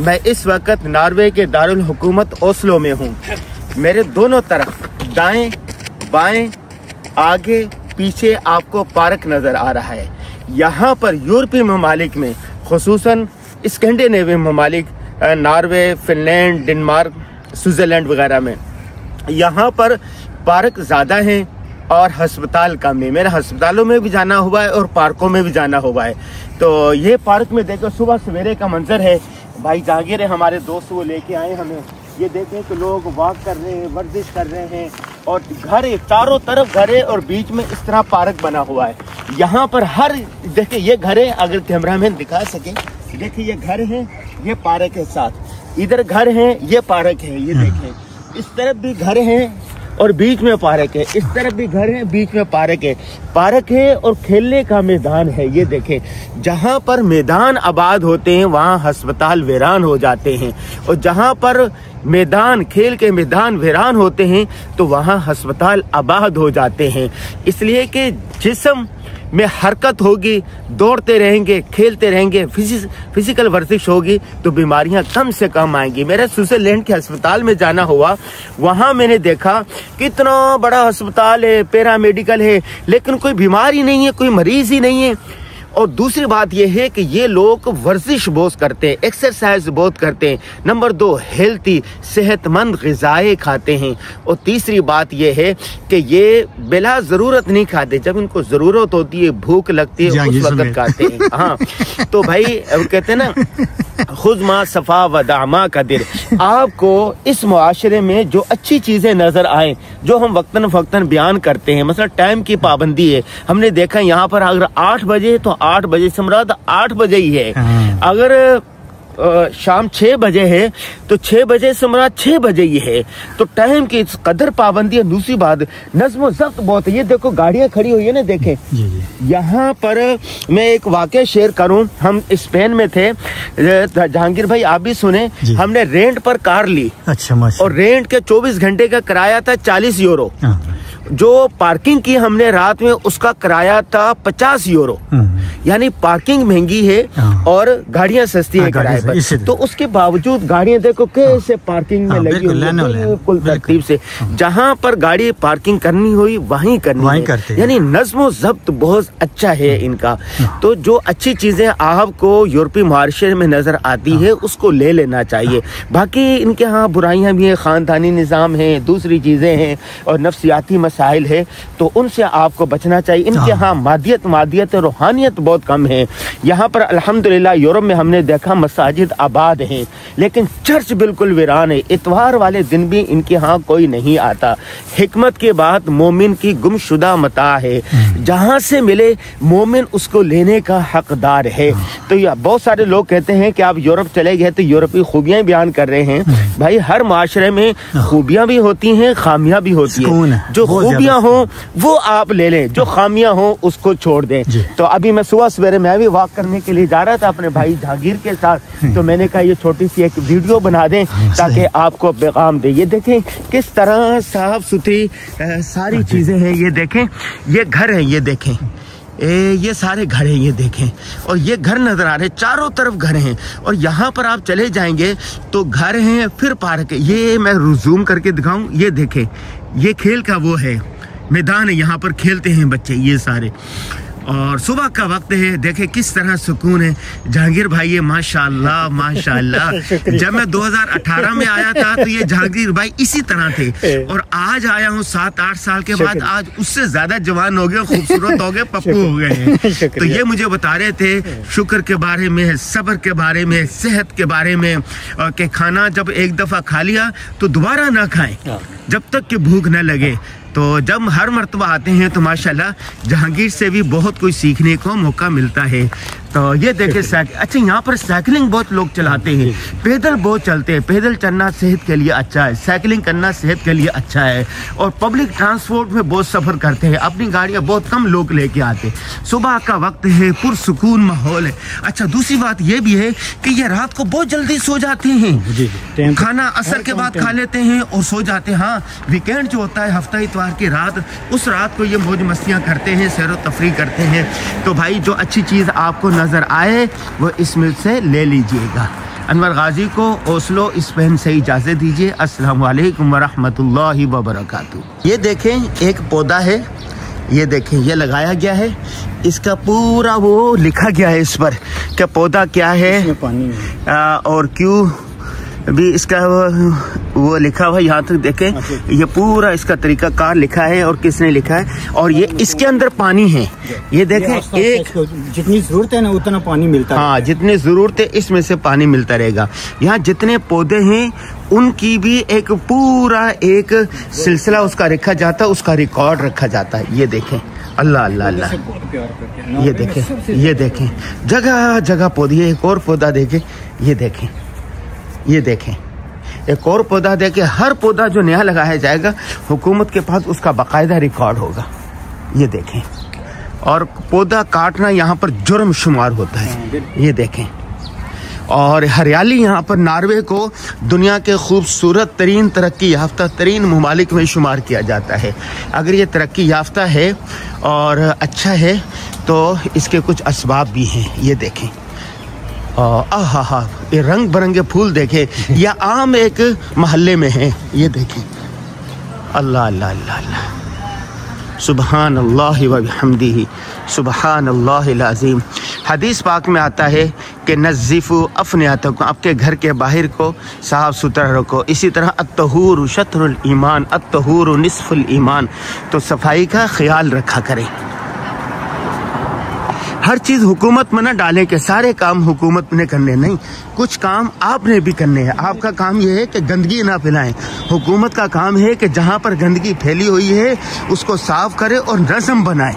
मैं इस वक्त नॉर्वे के दारुल हुकूमत ओस्लो में हूँ। मेरे दोनों तरफ दाएं बाएं आगे पीछे आपको पार्क नज़र आ रहा है। यहाँ पर यूरोपीय ममालिक में खुसूसन स्कैंडिनेवियन ममालिक नॉर्वे, फिनलैंड, डेनमार्क, स्विट्ज़रलैंड वगैरह में यहाँ पर पार्क ज़्यादा हैं और हस्पताल कम है। मेरे हस्पतालों में भी जाना हुआ है और पार्कों में भी जाना हुआ है। तो ये पार्क में देखो सुबह सवेरे का मंजर है। भाई जहांगीर है हमारे दोस्त, वो लेके आए हमें। ये देखें कि लोग वॉक कर रहे हैं, वर्जिश कर रहे हैं और घर है, चारों तरफ घर है और बीच में इस तरह पार्क बना हुआ है। यहाँ पर हर देखिए ये घर है, अगर कैमरामैन दिखा सके, देखिए ये घर है, ये पार्क है, साथ इधर घर है, ये पार्क है। ये देखें इस तरफ भी घर है और बीच में पार्क है, इस तरफ भी घर है, बीच में पार्क है और खेलने का मैदान है। ये देखें जहाँ पर मैदान आबाद होते हैं वहाँ अस्पताल वीरान हो जाते हैं और जहाँ पर मैदान खेल के मैदान वीरान होते हैं तो वहाँ अस्पताल आबाद हो जाते हैं। इसलिए कि जिस्म में हरकत होगी, दौड़ते रहेंगे, खेलते रहेंगे, फिजिकल वर्जिश होगी तो बीमारियां कम से कम आएंगी। मेरे स्विट्जरलैंड के अस्पताल में जाना हुआ, वहां मैंने देखा कितना बड़ा अस्पताल है, पैरामेडिकल है, लेकिन कोई बीमारी नहीं है, कोई मरीज ही नहीं है। और दूसरी बात यह है कि ये लोग वर्जिश बहुत करते हैं, एक्सरसाइज बहुत करते हैं। नंबर 2 हेल्थी सेहतमंद ग़िज़ाएँ खाते हैं। और तीसरी बात यह है कि ये बिला ज़रूरत नहीं खाते, जब इनको ज़रूरत होती है, भूख लगती है, उस वक्त खाते हैं। हाँ तो भाई कहते हैं ना खुद मा सफ़ा व दामा कदिर। आपको इस मुआशरे में जो अच्छी चीज़ें नज़र आए, जो हम वक्तन फ़क्तन बयान करते हैं, मतलब टाइम की पाबंदी है। हमने देखा यहाँ पर अगर 8 बजे तो 8 बजे से मुराद 8 बजे ही है। अगर शाम 6 बजे है तो 6 बजे से मुराद 6 बजे ही है। तो टाइम की कदर पाबंदी है। दूसरी बात नज़्म ज़ब्त बहुत है। ये देखो गाड़ियां खड़ी हुई है ना, देखें यहाँ पर मैं एक वाक़या शेयर करूं। हम स्पेन में थे, जहांगीर भाई आप भी सुने, हमने रेंट पर कार ली। अच्छा और रेंट के 24 घंटे का किराया था 40 यूरो। जो पार्किंग की हमने रात में उसका किराया था 50 यूरो। यानी पार्किंग महंगी है और गाड़ियां सस्ती है किराए पर। तो उसके बावजूद गाड़ियां देखो कैसे पार्किंग में लगी हुई है, बिल्कुल तरतीब से। जहां पर गाड़ी पार्किंग करनी हुई वहीं करनी है। यानी नज़्म ज़ब्त बहुत अच्छा है इनका। तो जो अच्छी चीजें आपको यूरोपीय मुआशरे में नजर आती है उसको ले लेना चाहिए। बाकी इनके यहाँ बुराइयां भी हैं, खानदानी निज़ाम है, दूसरी चीजें हैं और नफ्सियाती मसाइल है, तो उनसे आपको बचना चाहिए। इनके यहाँ मादियत रूहानियत बहुत कम है। यहाँ पर अल्हम्दुलिल्लाह यूरोप में हमने देखा मसाजिद आबाद हैं, लेकिन चर्च बिल्कुल वीरान है। इतवार वाले दिन भी इनके यहाँ कोई नहीं आता। हिकमत की बात मोमिन की गुमशुदा मता है, जहाँ से मिले मोमिन उसको लेने का हकदार है। तो यह बहुत सारे लोग कहते हैं कि आप यूरोप चले गए तो यूरोपीय खूबियां बयान कर रहे हैं। भाई हर माशरे में खूबियां भी होती हैं, खामियां भी होती हैं। जो खूबियां हो वो आप ले लें, जो खामियां हो उसको छोड़ दें। तो अभी मैं सुबह सवेरे मैं भी वॉक करने के लिए जा रहा था अपने भाई जहांगीर के साथ, तो मैंने कहा ये छोटी सी एक वीडियो बना दें ताकि आपको पैगाम दे। ये देखें किस तरह साफ सुथरी सारी चीजें हैं। ये देखें ये घर है, ये देखें ये सारे घर हैं, ये देखें। और ये घर नजर आ रहे हैं, चारों तरफ घर हैं। और यहाँ पर आप चले जाएंगे तो घर हैं, फिर पार्क है। ये मैं जूम करके दिखाऊं, ये देखें ये खेल का वो है मैदान है, यहाँ पर खेलते हैं बच्चे ये सारे। और सुबह का वक्त है, देखे किस तरह सुकून है। जहांगीर भाई ये माशाल्लाह माशाल्लाह। जब मैं 2018 में आया था तो ये जहांगीर भाई इसी तरह थे, और आज आया हूँ 7-8 साल के बाद, आज उससे ज्यादा जवान हो गए, खूबसूरत हो गए, पप्पू हो गए हैं। तो ये मुझे बता रहे थे शुक्र के बारे में, सब्र के बारे में, सेहत के बारे में, कि खाना जब एक दफा खा लिया तो दोबारा ना खाएं जब तक कि भूख न लगे। तो जब हर मर्तबा आते हैं तो माशाल्लाह जहांगीर से भी बहुत कुछ सीखने को मौका मिलता है। तो ये देखे साइकिल, अच्छा यहाँ पर साइकिलिंग बहुत लोग चलाते हैं, पैदल बहुत चलते हैं। पैदल चलना सेहत के लिए अच्छा है, साइकिलिंग करना सेहत के लिए अच्छा है। और पब्लिक ट्रांसपोर्ट में बहुत सफ़र करते हैं, अपनी गाड़ियाँ बहुत कम लोग लेके आते। सुबह का वक्त है, पुरसुकून माहौल है। अच्छा दूसरी बात ये भी है कि ये रात को बहुत जल्दी सो जाते हैं, खाना असर के बाद खा लेते हैं और सो जाते हैं। हाँ वीकेंड जो होता है हफ्ता इतवार की रात, उस रात को ये मौज मस्तियाँ करते हैं, सैर व तफरी करते हैं। तो भाई जो अच्छी चीज़ आपको नज़र आए वो इसमें से ले लीजिएगा। अनवर गाजी को ओस्लो स्पेन से इजाज़त दीजिए। अस्सलाम वालेकुम वरहमतुल्लाहि वबरकातुहू। ये देखें एक पौधा है, ये देखें ये लगाया गया है, इसका पूरा वो लिखा गया है इस पर कि पौधा क्या है और क्यों भी इसका वो लिखा हुआ। यहाँ तक देखें ये पूरा इसका तरीका कार लिखा है और किसने लिखा है, और ये इसके अंदर पानी है। ये देखें एक जितनी जरूरत है ना उतना पानी मिलता है। हाँ, जितनी जरूरत है इसमें से पानी मिलता रहेगा। यहाँ जितने पौधे हैं उनकी भी एक पूरा एक सिलसिला उसका रखा जाता है, उसका रिकॉर्ड रखा जाता है। ये देखें अल्लाह अल्लाह अल्लाह, ये देखें ये देखें जगह जगह पौधे। एक और पौधा देखें, ये देखें ये देखें एक और पौधा देखें। हर पौधा जो नया लगाया जाएगा हुकूमत के पास उसका बाकायदा रिकॉर्ड होगा। ये देखें, और पौधा काटना यहाँ पर जुर्म शुमार होता है। ये देखें, और हरियाली यहाँ पर नॉर्वे को दुनिया के खूबसूरत तरीन तरक्की याफ्ता तरीन ममालिक में शुमार किया जाता है। अगर ये तरक्की याफ्ता है और अच्छा है तो इसके कुछ असबाब भी हैं। ये देखें आहा, ये रंग बिरंगे फूल देखें। यह आम एक महल्ले में है। ये देखें अल्लाह अल्लाह अल्लाह अल्लाह, सुबहान अल्लाह व बिहम्दिही, सुबहान अल्लाहिल अज़ीम। हदीस पाक में आता है कि नज़्ज़िफ़ू अफ़नियातकुम, आपके घर के बाहर को साफ़ सुथरा रखो। इसी तरह अत्तहूरु शत्रुल ईमान, अत्तहूरु निस्फुल ईमान, तो सफाई का ख्याल रखा करें। हर चीज़ हुकूमत में न डालें कि सारे काम हुकूमत ने करने, नहीं, कुछ काम आपने भी करने हैं। आपका काम यह है कि गंदगी ना फैलाएं। हुकूमत का काम है कि जहाँ पर गंदगी फैली हुई है उसको साफ करे और नज़म बनाए।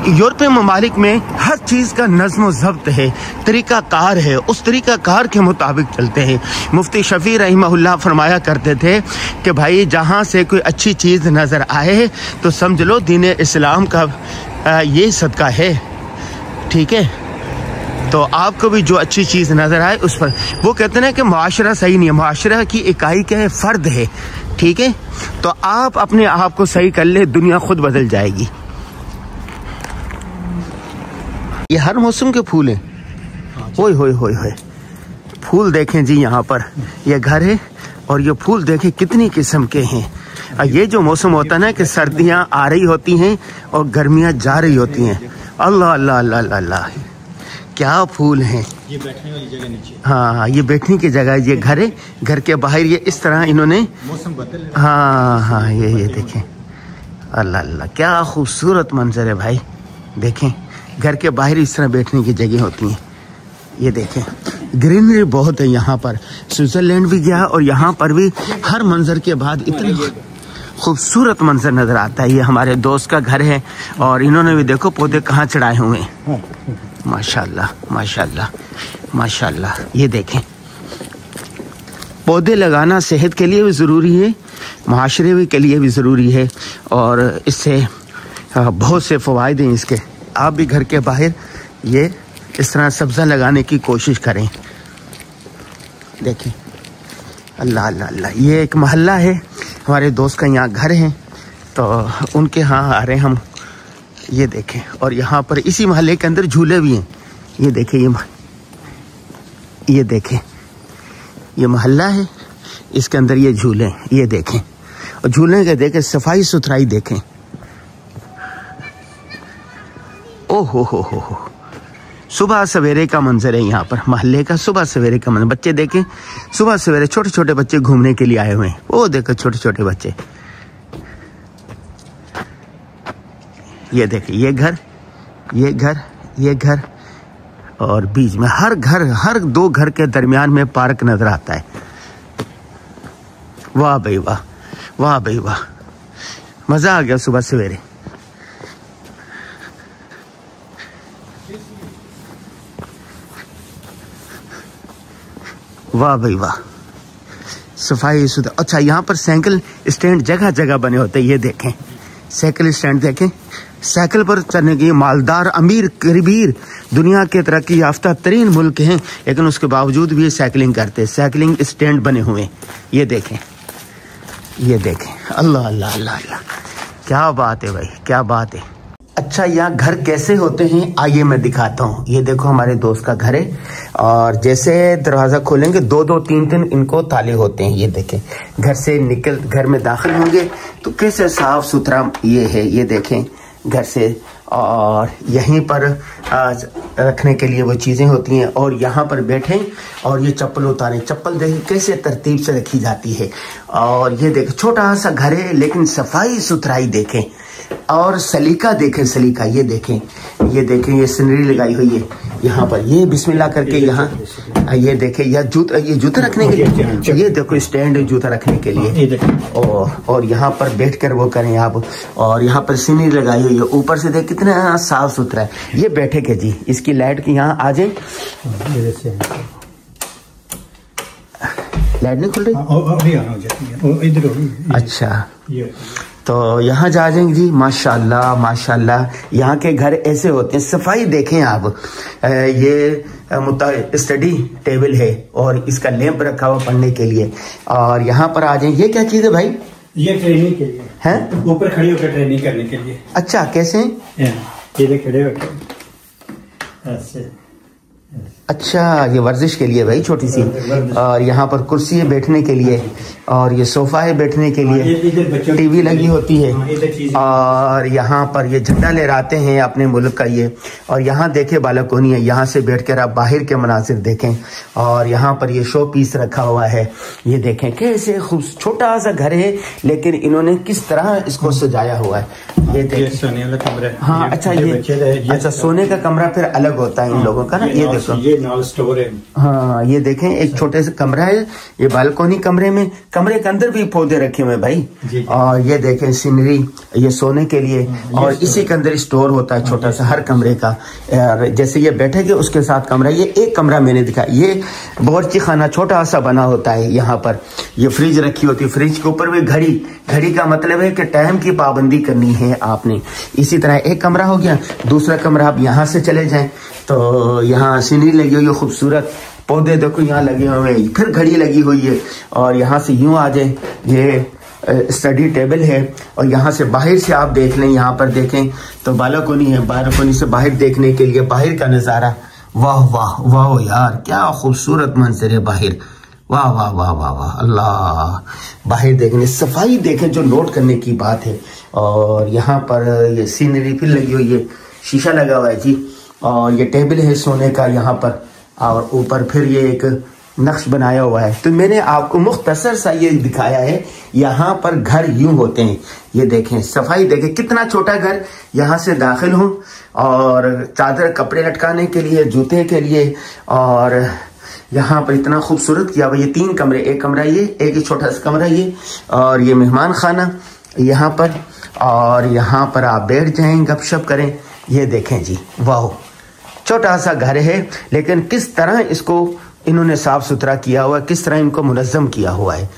यूरोपीय ममालिक में हर चीज़ का नज़्म व ज़ब्त है, तरीका कार है, उस तरीका कार के मुताबिक चलते हैं। मुफ्ती शफी रहमहुल्लाह फरमाया करते थे कि भाई जहाँ से कोई अच्छी चीज़ नज़र आए तो समझ लो दीन इस्लाम का ये सदका है, ठीक है। तो आपको भी जो अच्छी चीज़ नज़र आए उस पर, वो कहते हैं कि मुआशरा सही नहीं है, मुआशरा की इकाई क्या है, फ़र्द है, ठीक है। तो आप अपने आप को सही कर ले, दुनिया खुद बदल जाएगी। ये हर मौसम के फूल हैं। ओए होए होए होए, फूल देखें जी, यहाँ पर ये घर है और ये फूल देखें कितनी किस्म के हैं। ये जो मौसम होता है ना कि सर्दियाँ आ रही होती हैं और गर्मियाँ जा रही होती हैं, अल्लाह अल्लाह अल्लाह अल्लाह, क्या फूल हैं। ये बैठने वाली जगह नीचे, हाँ ये बैठने की जगह है। ये घर है, घर के बाहर ये इस तरह इन्होंने मौसम बदल, हाँ हाँ ये देखें अल्लाह अल्लाह, क्या खूबसूरत मंजर है भाई। देखें घर के बाहर इस तरह बैठने की जगह होती हैं। ये देखें ग्रीनरी बहुत है यहाँ पर। स्विट्जरलैंड भी गया और यहाँ पर भी हर मंजर के बाद इतनी खूबसूरत मंजर नजर आता है। ये हमारे दोस्त का घर है और इन्होंने भी देखो पौधे कहाँ चढ़ाए हुए हैं। माशाल्लाह माशाल्लाह माशाल्लाह। ये देखें पौधे लगाना सेहत के लिए भी ज़रूरी है, माशरे भी के लिए भी ज़रूरी है, और इससे बहुत से फ़वाइद हैं इसके। आप भी घर के बाहर ये इस तरह सब्ज़ा लगाने की कोशिश करें। देखें अल्लाह अल्लाह अल्लाह, ये एक मोहल्ला है, हमारे दोस्त का यहाँ घर है तो उनके यहाँ आ रहे हैं हम। ये देखें, और यहाँ पर इसी मोहल्ले के अंदर झूले भी हैं। ये देखें ये देखें ये मोहल्ला है, इसके अंदर ये झूले, ये देखें, और झूले के देखें सफाई सुथराई देखें। ओ हो, सुबह सवेरे का मंजर है यहाँ पर, मोहल्ले का सुबह सवेरे का मंजर। बच्चे देखें सुबह सवेरे छोटे छोटे बच्चे घूमने के लिए आए हुए हैं। वो देखो छोटे छोटे बच्चे। ये देखें ये घर ये घर ये घर, और बीच में हर घर, हर दो घर के दरमियान में पार्क नजर आता है। वाह भाई वाह, वाह भाई वाह, मजा आ गया सुबह सवेरे। वाह भाई वाह, सफाई सुथरा। अच्छा यहाँ पर साइकिल स्टैंड जगह जगह बने होते हैं। ये देखें साइकिल स्टैंड देखें, साइकिल पर चलने के मालदार अमीर करीबीर दुनिया के तरक्की याफ्ता तरीन मुल्क हैं, लेकिन उसके बावजूद भी ये साइकिलिंग करते हैं। साइकिलिंग स्टैंड बने हुए हैं। ये देखें ये देखें, अल्लाह अल्लाह अल्लाह अल्लाह, क्या बात है भाई, क्या बात है। अच्छा, यहाँ घर कैसे होते हैं आइए मैं दिखाता हूँ। ये देखो हमारे दोस्त का घर है और जैसे दरवाजा खोलेंगे 2-2 3-3 इनको ताले होते हैं। ये देखें, घर से निकल घर में दाखिल होंगे तो कैसे साफ सुथरा ये है। ये देखें घर से, और यहीं पर रखने के लिए वो चीज़ें होती हैं। और यहाँ पर बैठें और ये चप्पल उतारें। चप्पल देखें कैसे तरतीब से रखी जाती है। और ये देखें छोटा सा घर है लेकिन सफाई सुथराई देखें और सलीका देखें, सलीका। ये देखें ये सीनरी लगाई हुई है यहाँ पर। ये बिस्मिल्लाह करके यहाँ ये देखें, ये जूता रखने के लिए, ये देखो स्टैंड है जूता रखने के लिए। और यहाँ पर बैठकर वो करें आप। और यहाँ पर सीनरी लगाई हुई है, ऊपर से देख कितना साफ सुथरा है। ये बैठे के जी, इसकी लाइट की यहाँ आ जाए, लाइट नहीं खुल रही। अच्छा, तो यहाँ जा जाएंगे जी। माशाल्लाह माशाल्लाह, यहाँ के घर ऐसे होते हैं। सफाई देखें आप। ये स्टडी टेबल है और इसका लैंप रखा हुआ पढ़ने के लिए। और यहाँ पर आ जाएं। ये क्या चीज़ है भाई? ये ट्रेनिंग के लिए है, ऊपर खड़ी होकर ट्रेनिंग करने के लिए। अच्छा, कैसे? ये खड़े होकर ऐसे। अच्छा, ये वर्जिश के लिए भाई, छोटी सी। और यहाँ पर कुर्सी है बैठने के लिए और ये सोफा है बैठने के लिए। टीवी लगी होती है और यहाँ पर ये झंडा लहराते हैं अपने मुल्क का ये। और यहाँ देखे बालकोनी है, यहाँ से बैठकर आप बाहर के मनासिर देखें। और यहाँ पर ये शो पीस रखा हुआ है। ये देखें कैसे खूब छोटा सा घर है लेकिन इन्होंने किस तरह इसको सजाया हुआ है। ये देखें सोने वाला कमरा। हाँ, अच्छा अच्छा सोने का कमरा फिर अलग होता है इन लोगों का ना। ये देखो, ये नाल स्टोर है। हाँ, ये देखें एक छोटे से कमरा है, ये बालकोनी कमरे में, कमरे के अंदर भी पौधे रखे हुए भाई। और ये देखें सीनरी, ये सोने के लिए। और इसी के अंदर स्टोर होता है छोटा सा हर कमरे का। जैसे ये बैठेगे उसके साथ कमरा। ये एक कमरा मैंने दिखा, ये बावर्ची खाना छोटा सा बना होता है। यहाँ पर ये फ्रिज रखी होती है, फ्रिज के ऊपर भी घड़ी का मतलब है कि टाइम की पाबंदी करनी है आपने। इसी तरह एक कमरा हो गया। दूसरा कमरा आप यहाँ से चले जाएं तो यहाँ सीनरी लगी हुई है खूबसूरत, पौधे देखो यहाँ लगे हुए हैं, फिर घड़ी लगी हुई है। और यहाँ से यूं आ जाए, ये स्टडी टेबल है। और यहाँ से बाहर से आप देख लें, यहाँ पर देखें तो बालकोनी है, बालकोनी से बाहर देखने के लिए बाहर का नज़ारा। वाह वाह वाह यार, क्या खूबसूरत मंजर है बाहर। वाह वाह वाह वाह वाह, अल्लाह। बाहर देखने, सफाई देखें जो नोट करने की बात है। और यहाँ पर ये सीनरी फिर लगी हुई है, शीशा लगा हुआ है जी। और ये टेबल है सोने का यहाँ पर। और ऊपर फिर ये एक नक्श बनाया हुआ है। तो मैंने आपको मुख्तसर सा ये दिखाया है। यहाँ पर घर यूं होते हैं। ये देखें सफाई देखें, कितना छोटा घर। यहाँ से दाखिल हूँ और चादर कपड़े लटकाने के लिए, जूते के लिए। और यहाँ पर इतना खूबसूरत किया हुआ। ये 3 कमरे, एक कमरा ये, एक छोटा सा कमरा ये, और ये मेहमान खाना यहाँ पर। और यहाँ पर आप बैठ जाएं, गपशप करें। ये देखें जी, वाह, छोटा सा घर है लेकिन किस तरह इसको इन्होंने साफ सुथरा किया हुआ है, किस तरह इनको मुनज़्ज़म किया हुआ है।